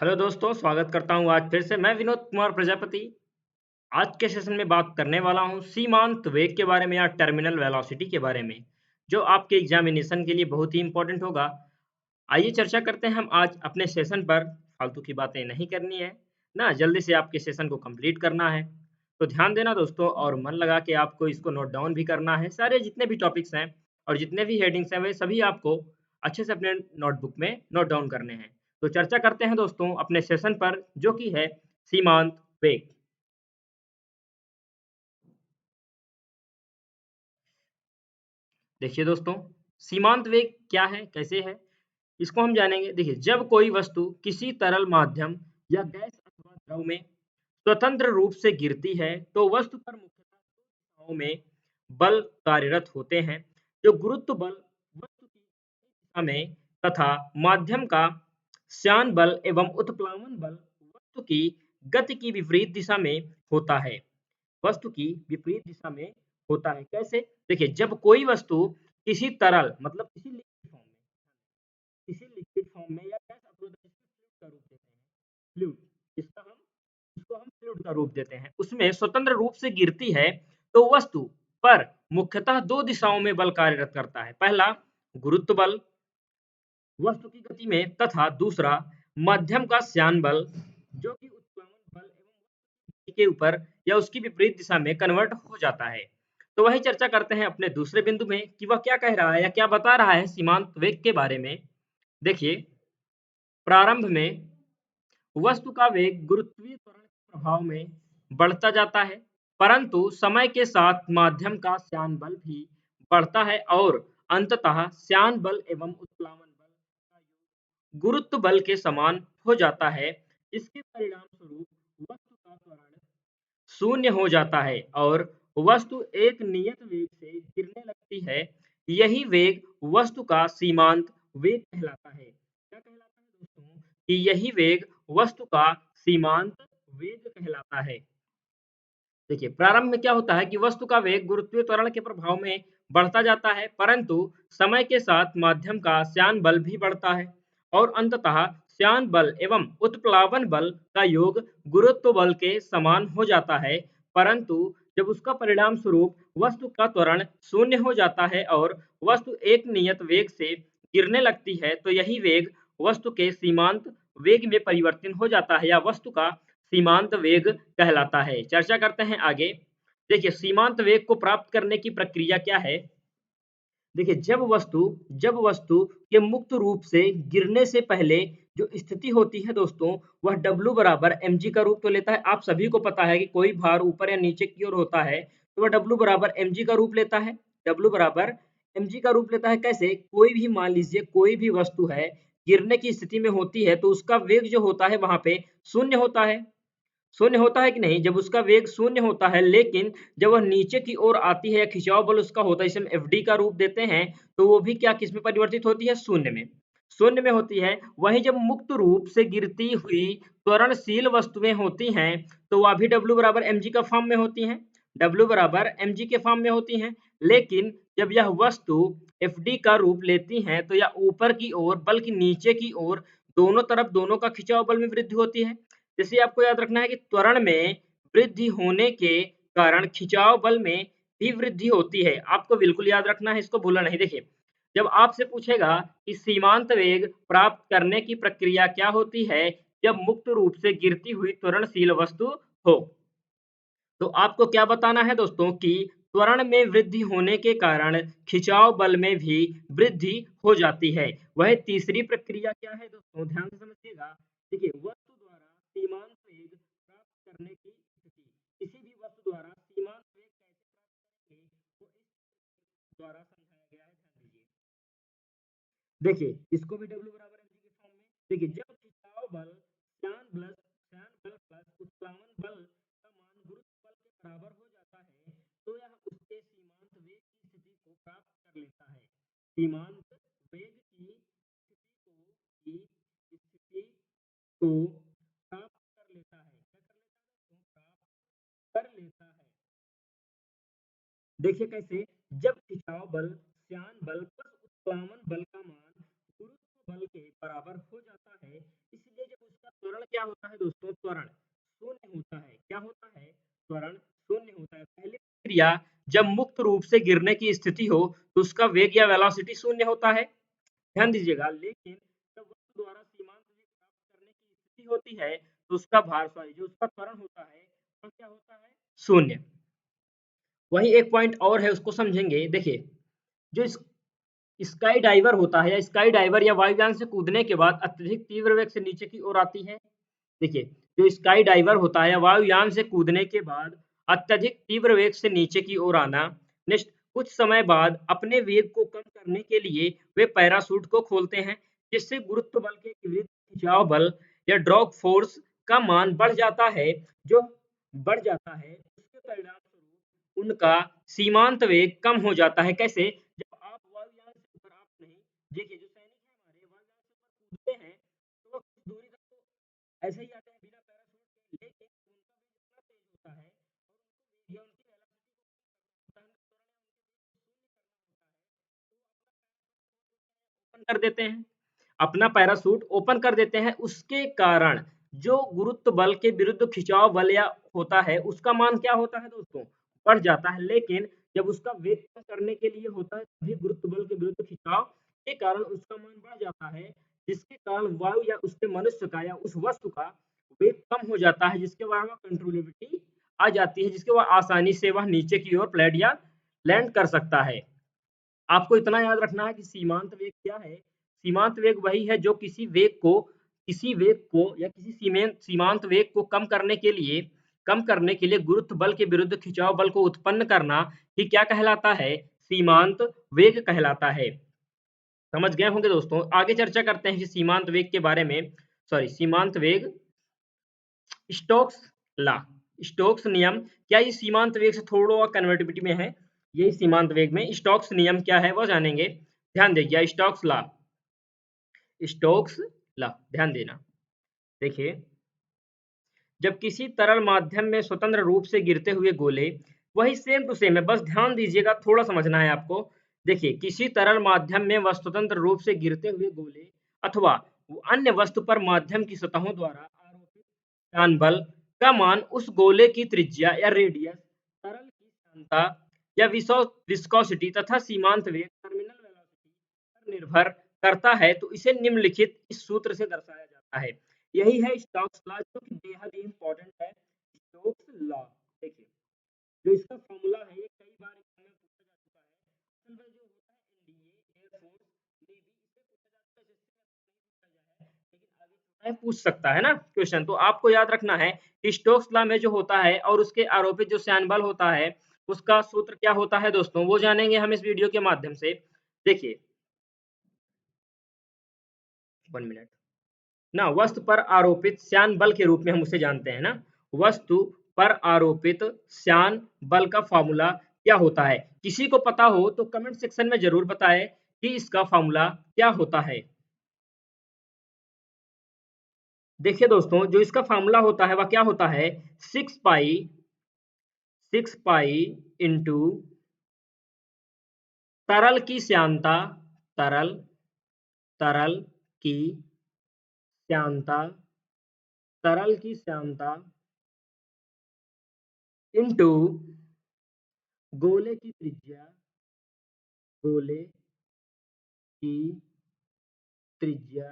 Hello दोस्तों, स्वागत करता हूँ आज फिर से मैं विनोद कुमार प्रजापति। आज के सेशन में बात करने वाला हूँ सीमांत वेग के बारे में या टर्मिनल वेलोसिटी के बारे में, जो आपके एग्जामिनेशन के लिए बहुत ही इम्पोर्टेंट होगा। आइए चर्चा करते हैं हम आज अपने सेशन पर। फालतू की बातें नहीं करनी है ना, जल्दी से आपके सेशन को कंप्लीट करना है। तो ध्यान देना दोस्तों और मन लगा के आपको इसको नोट डाउन भी करना है। सारे जितने भी टॉपिक्स हैं और जितने भी हेडिंग्स हैं वे सभी आपको अच्छे से अपने नोटबुक में नोट डाउन करने हैं। तो चर्चा करते हैं दोस्तों अपने सेशन पर, जो कि है सीमांत वेग। देखिए दोस्तों, सीमांत वेग क्या है, कैसे है, इसको हम जानेंगे। देखिए, जब कोई वस्तु किसी तरल माध्यम या गैस अथवा द्रव में स्वतंत्र रूप से गिरती है, तो वस्तु पर मुख्यतः दो दिशाओं में बल कार्यरत होते हैं। जो गुरुत्व बल वस्तु की दिशा में तथा माध्यम का श्यान बल एवं उत्प्लावन बल वस्तु की गति की विपरीत दिशा में होता है। वस्तु की विपरीत दिशा में होता है कैसे? देखिए, जब कोई वस्तु किसी तरल मतलब किसी लिक्विड फॉर्म में या गैस अवरोधक जिसको फ्लूइड का रूप देते हैं, फ्लूइड इसको हम फ्लूइड का रूप देते हैं, उसमें स्वतंत्र रूप से गिरती है, तो वस्तु पर मुख्यतः दो दिशाओं में बल कार्यरत करता है। पहला गुरुत्व बल वस्तु की गति में तथा दूसरा माध्यम का श्यान बल, जो कि उत्प्लावन बल एवं वस्तु के ऊपर या उसकी विपरीत दिशा में कन्वर्ट हो जाता है। तो वही चर्चा करते हैं अपने दूसरे बिंदु में कि वह क्या कह रहा है या क्या बता रहा है सीमांत वेग के बारे में। देखिए, प्रारंभ में वस्तु का वेग गुरुत्वीय त्वरण के प्रभाव में बढ़ता जाता है, परंतु समय के साथ माध्यम का श्यान बल भी बढ़ता है और अंततः श्यान बल एवं उत्प्लावन बल का योग गुरुत्व बल के समान हो जाता है। इसके परिणाम स्वरूप वस्तु का त्वरण शून्य हो जाता है और वस्तु एक नियत वेग से गिरने लगती है। यही वेग वस्तु का सीमांत वेग कहलाता है। क्या कहलाता है दोस्तों? कि यही वेग वस्तु का सीमांत वेग कहलाता है। देखिए, प्रारंभ में क्या होता है कि वस्तु का वेग गुरुत्वीय त्वरण के प्रभाव में बढ़ता जाता है, परंतु समय के साथ माध्यम का श्यान बल भी बढ़ता है और अंततः श्यान बल एवं उत्प्लावन बल का योग गुरुत्व बल के समान हो जाता है। परंतु जब उसका परिणाम स्वरूप वस्तु का त्वरण शून्य हो जाता है और वस्तु एक नियत वेग से गिरने लगती है, तो यही वेग वस्तु के सीमांत वेग में परिवर्तन हो जाता है या वस्तु का सीमांत वेग कहलाता है। चर्चा करते हैं आगे। देखिए, सीमांत वेग को प्राप्त करने की प्रक्रिया क्या है? देखिए, जब वस्तु के मुक्त रूप से गिरने से पहले जो स्थिति होती है दोस्तों, वह W बराबर mg का रूप तो लेता है। आप सभी को पता है कि कोई भार ऊपर या नीचे की ओर होता है, तो वह W बराबर mg का रूप लेता है। W बराबर mg का रूप लेता है कैसे? कोई भी मान लीजिए कोई भी वस्तु है, गिरने की स्थिति में होती है, तो उसका वेग जो होता है वहाँ पे शून्य होता है। शून्य होता है कि नहीं? जब उसका वेग शून्य होता है, लेकिन जब वह नीचे की ओर आती है या खिंचाव बल उसका होता है, जिसे हम एफडी का रूप देते हैं, तो वो भी क्या किस में परिवर्तित होती है? शून्य में। शून्य में होती है। वहीं जब मुक्त रूप से गिरती हुई त्वरणशील वस्तुएं होती हैं, तो वह भी W बराबर mg का फॉर्म में होती हैं। W बराबर mg के फॉर्म में होती हैं। लेकिन जब यह वस्तु एफडी का रूप लेती हैं, तो यह ऊपर की ओर बल्कि नीचे की ओर दोनों तरफ दोनों का खिंचाव बल में वृद्धि होती है। जैसे आपको याद रखना है कि त्वरण में वृद्धि होने के कारण खिंचाव बल में भी वृद्धि होती है। आपको बिल्कुल याद रखना है, इसको भूलना नहीं। देखिए, जब आपसे पूछेगा कि सीमांत वेग प्राप्त करने की प्रक्रिया क्या होती है, जब मुक्त रूप से गिरती हुई त्वरणशील वस्तु हो, तो आपको क्या बताना है दोस्तों कि त्वरण में वृद्धि होने के कारण खिंचाव बल में भी वृद्धि हो जाती है। वह तीसरी प्रक्रिया क्या है दोस्तों? ध्यान से समझिएगा। देखिए, वस्तु द्वारा सीमांत वेग प्राप्त करने की स्थिति, किसी भी वस्तु द्वारा सीमांत वेग कैसे प्राप्त करेंगे, वो इस द्वारा समझाया गया है। ध्यान दीजिए। देखिए, इसको भी W बराबर mg के फॉर्म में। देखिए, जब खिंचाव बल श्यान बल प्लस उत्प्लावन बल का मान गुरुत्व बल के बराबर हो जाता है, तो यह उसके सीमांत वेग की स्थिति को प्राप्त कर लेता है। सीमांत वेग की स्थिति को प्राप्त कर लेता है। क्या कर लेता है दोस्तों? प्राप्त कर लेता है। देखिए कैसे? जब खिंचाव बल श्यान बल प्लस उत्प्लावन बल का मान गुरुत्व बल के बराबर हो जाता है, इसलिए जब उसका त्वरण क्रिया जब मुक्त रूप से गिरने की स्थिति हो तो उसका वेग या वेलोसिटी शून्य होता है। ध्यान दीजिएगा, लेकिन जब वस्तु द्वारा सीमांत वेग प्राप्त करने की स्थिति होती है तो उसका भार सॉरी जो उसका त्वरण होता है वह क्या होता है? शून्य। वही एक पॉइंट और है, उसको समझेंगे। देखिए, जो स्काई डाइवर होता है या स्काई डाइवर या वायुयान से कूदने के बाद अत्यधिक तीव्र वेग से नीचे की ओर आती है। देखिए, जो स्काई डाइवर होता है या वायुयान से कूदने के बाद अत्यधिक तीव्र वेग से नीचे की ओर आना। नेक्स्ट, कुछ समय बाद अपने वेग को कम करने के लिए वे पैराशूट को खोलते हैं, जिससे गुरुत्व बल के विरुद्ध खिंचाव बल या ड्रॉग फोर्स का मान बढ़ जाता है। जो बढ़ जाता है उसके परिणाम स्वरूप उनका सीमांत वेग कम हो जाता है। कैसे? जब आप वायुयान से ऊपर आप नहीं देखिए, जो सैनिक है हमारे वायुयान से ऊपर कूदते हैं तो वो कुछ दूरी तक तो ऐसे ही आते हैं बिना पैराशूट के, लेकिन उनका वेग इतना तेज होता है और उनको वेग या उनकी वेलोसिटी को कम करना होता है तो ओपन कर देते हैं, अपना पैराशूट ओपन कर देते हैं। उसके कारण जो गुरुत्व बल के विरुद्ध खिंचाव बल या होता है उसका मान क्या होता है दोस्तों? बढ़ जाता है। लेकिन जब उसका वेग कम करने के लिए होता है तभी गुरुत्व बल के विरुद्ध खिंचाव के कारण उसका मान बढ़ जाता है, जिसके कारण वायु या उसके मनुष्य का या उस वस्तु का वेग कम हो जाता है, जिसके बाद वह कंट्रोलेबिलिटी आ जाती है, जिसके बाद आसानी से वह नीचे की ओर फ्लैट या लैंड कर सकता है। आपको इतना याद रखना है कि सीमांत वेग क्या है? सीमांत वेग वही है जो किसी वेग को या किसी सीमांत वेग को कम करने के लिए गुरुत्व बल के विरुद्ध खिंचाव बल को उत्पन्न करना ही क्या कहलाता है? सीमांत वेग कहलाता है। समझ गए होंगे दोस्तों। आगे चर्चा करते हैं कि सीमांत वेग के बारे में। सॉरी, सीमांत वेग, स्टोक्स लॉ, स्टोक्स नियम। क्या ये सीमांत वेग से थोड़ा कन्वर्टिबिलिटी में है? यही सीमांत वेग में स्टोक्स नियम क्या है वो जानेंगे। ध्यान देखिए, स्टोक्स लॉ, स्टोक्स लॉ ध्यान देना। देखिए, जब किसी तरल माध्यम में स्वतंत्र रूप से गिरते हुए गोले, वही सेम टू सेम है, बस ध्यान दीजिएगा, थोड़ा समझना है आपको। देखिए, किसी तरल माध्यम में वह स्वतंत्र रूप से गिरते हुए गोले अथवा अन्य वस्तु पर माध्यम की सतहों द्वारा आरोपित स्थान बल का मान उस गोले की त्रिज्या या रेडियस, तरल की सांद्रता या विस्कोसिटी तथा सीमांत वेग टर्मिनल वेलोसिटी पर निर्भर करता है, तो इसे निम्नलिखित इस सूत्र से दर्शाया जाता है। यही है स्टोक्स लॉ, जो कि बेहद ही इंपॉर्टेंट है। स्टोक्स लॉ, देखिए, जो इसका फॉर्मूला है ये कई बार एग्जाम में पूछा जा चुका है। असल में जो होता है एनडीए, एयरफोर्स, नेवी, इससे पूछा जाता है, जिससे नहीं पूछा जाए लेकिन आगे चलता है पूछ सकता है ना क्वेश्चन। तो आपको याद रखना है कि स्टोक्स लॉ में जो होता है और उसके आरोपित जो श्यान बल होता है उसका सूत्र क्या होता है दोस्तों, वो जानेंगे हम इस वीडियो के माध्यम से। देखिए, 1 मिनट ना, वस्तु पर आरोपित श्यान बल के रूप में हम उसे जानते हैं ना। वस्तु पर आरोपित श्यान बल का फॉर्मूला क्या होता है? किसी को पता हो तो कमेंट सेक्शन में जरूर बताएं कि इसका फॉर्मूला क्या होता है। देखिए दोस्तों, जो इसका फॉर्मूला होता है वह क्या होता है? 6 पाई इंटू तरल की श्यानता, तरल तरल की श्यानता, तरल की श्यानता इंटू गोले की त्रिज्या, गोले की त्रिज्या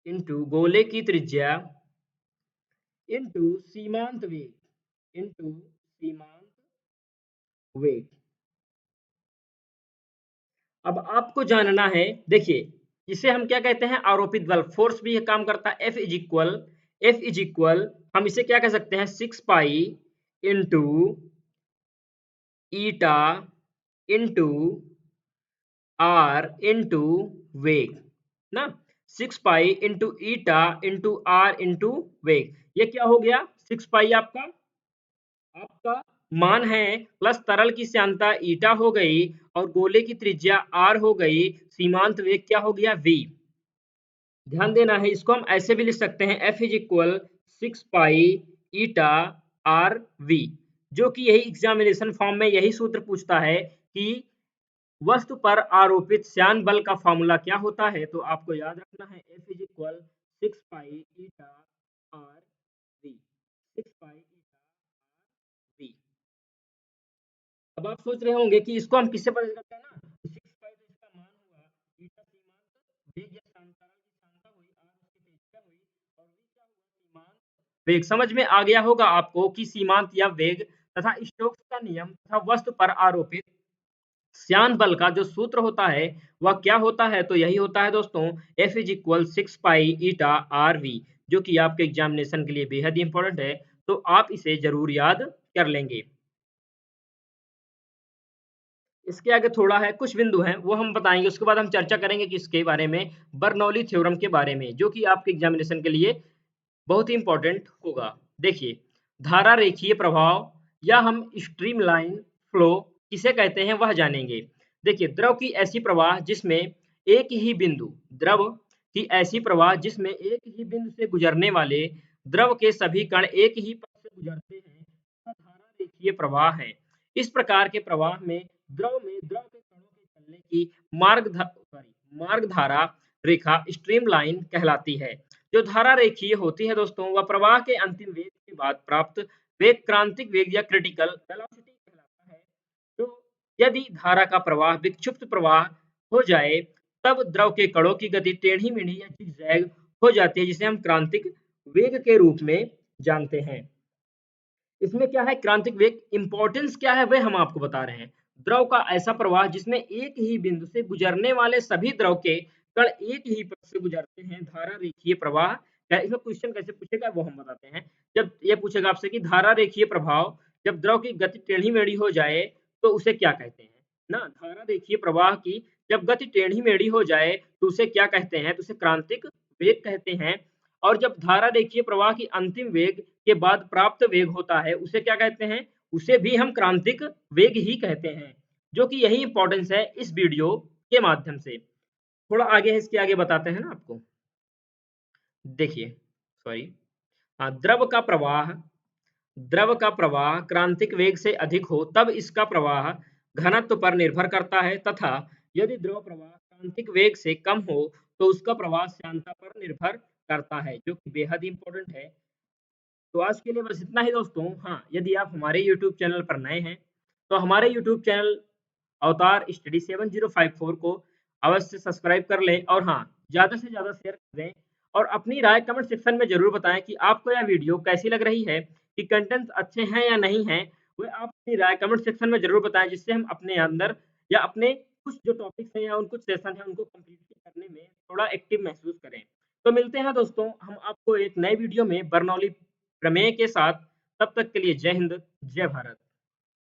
इंटू गोले की त्रिज्या इंटू सीमांत वेग, इंटू सीमांत वेग। अब आपको जानना है, देखिए, इसे हम क्या कहते हैं? आरोपित बल, फोर्स भी काम करता है। F इज इक्वल हम इसे क्या कह सकते हैं? 6 pi into eta into r into वेग ना। 6 pi into eta into r into वेग, ये क्या हो गया? 6 पाई आपका आपका मान है, प्लस तरल की श्यानता ईटा हो गई और गोले की त्रिज्या आर हो गई, सीमांत वेग क्या हो गया? वी। ध्यान देना है, इसको हम ऐसे भी लिख सकते हैं, F = 6 pi eta r v, जो कि यही एग्जामिनेशन फॉर्म में यही सूत्र पूछता है कि वस्तु पर आरोपित श्यान बल का फॉर्मूला क्या होता है। तो आपको याद रखना है F = 6 pi eta r v, 6 pi eta अब आप सोच रहे होंगे कि इसको हम किससे पता करते हैं ना, 6 पाई तो इसका मान हुआ, ईटा सीमांत वेग या सांतराल की सांद्रता हुई, आर उसकी तेज्यता हुई, और वी क्या हुआ, सीमांत वेग। समझ में आ गया होगा आपको कि सीमांत या वेग तथा स्टोक्स का नियम तथा वस्तु पर आरोपित श्यान बल का जो सूत्र होता है वह क्या होता है, तो यही होता है दोस्तों, F is equal 6 pi eta r v, जो कि आपके एग्जामिनेशन के लिए बेहद इंपॉर्टेंट है, तो आप इसे जरूर याद कर लेंगे। इसके आगे थोड़ा है, कुछ बिंदु हैं वो हम बताएंगे, उसके बाद हम चर्चा करेंगे किसके बारे में, बर्नौली थ्योरम के बारे में, जो कि आपके एग्जामिनेशन के लिए बहुत ही इंपॉर्टेंट होगा। देखिए, धारा रेखीय प्रभाव या हम स्ट्रीमलाइन फ्लो किसे कहते हैं वह जानेंगे। देखिए, द्रव की ऐसी प्रवाह जिसमें एक ही बिंदु से गुजरने वाले द्रव के सभी कण एक ही पथ से गुजरते हैं, वह धारा रेखीय प्रवाह है। इस प्रकार के प्रवाह में द्रव के कणों के चलने की मार्ग धारा रेखा स्ट्रीमलाइन कहलाती है। जो धारा रेखीय होती है दोस्तों, वह प्रवाह के अंतिम वेग के बाद प्राप्त वेग क्रांतिक वेग या क्रिटिकल वेलोसिटी कहलाता है। तो यदि धारा का प्रवाह विक्षिप्त प्रवाह हो जाए, तब द्रव के कणों की गति टेढ़ी मेढ़ी या जिगजैग हो जाती है, जिसे हम क्रांतिक वेग के रूप में जानते हैं। इसमें क्या है, क्रांतिक वेग इंपॉर्टेंस क्या है वह हम आपको बता रहे हैं। द्रव का ऐसा प्रवाह जिसमें एक ही बिंदु से गुजरने वाले सभी द्रव के कण एक ही पथ से गुजरते हैं, धारा रेखीय प्रवाह। इसमें क्वेश्चन कैसे पूछेगा वो हम बताते हैं। जब ये पूछेगा आपसे कि धारा रेखीय प्रभाव, जब द्रव की गति टेढ़ी मेढ़ी हो जाए तो उसे क्या कहते हैं ना, धारा रेखीय प्रवाह की जब गति टेढ़ी मेढ़ी हो जाए तो उसे क्या कहते हैं, तो उसे क्रांतिक वेग कहते हैं। और जब धारा रेखीय प्रवाह की अंतिम वेग के बाद प्राप्त वेग होता है उसे क्या कहते हैं, उसे भी हम क्रांतिक वेग ही कहते हैं। जो कि यही इंपॉर्टेंस है इस वीडियो के माध्यम से। थोड़ा आगे है, इसके आगे बताते हैं ना आपको। देखिए, सॉरी, हाँ, द्रव का प्रवाह क्रांतिक वेग से अधिक हो तब इसका प्रवाह घनत्व पर निर्भर करता है, तथा यदि द्रव प्रवाह क्रांतिक वेग से कम हो तो उसका प्रवाह श्यानता पर निर्भर करता है, जो कि बेहद इंपॉर्टेंट है। तो आज के लिए बस इतना ही दोस्तों। हाँ, यदि आप हमारे यूट्यूब चैनल पर नए हैं तो हमारे यूट्यूब चैनल अवतार स्टडी 7054 को अवश्य सब्सक्राइब कर लें, और हाँ, ज़्यादा से ज़्यादा शेयर करें, और अपनी राय कमेंट सेक्शन में ज़रूर बताएं कि आपको यह वीडियो कैसी लग रही है, कि कंटेंट अच्छे हैं या नहीं हैं। वो आप अपनी राय कमेंट सेक्शन में ज़रूर बताएं, जिससे हम अपने अंदर या अपने कुछ जो टॉपिक्स हैं या उन कुछ सेशन हैं उनको कंप्लीट करने में थोड़ा एक्टिव महसूस करें। तो मिलते हैं दोस्तों हम आपको एक नए वीडियो में बर्नौली प्रमेय के साथ। तब तक के लिए जय हिंद, जय भारत।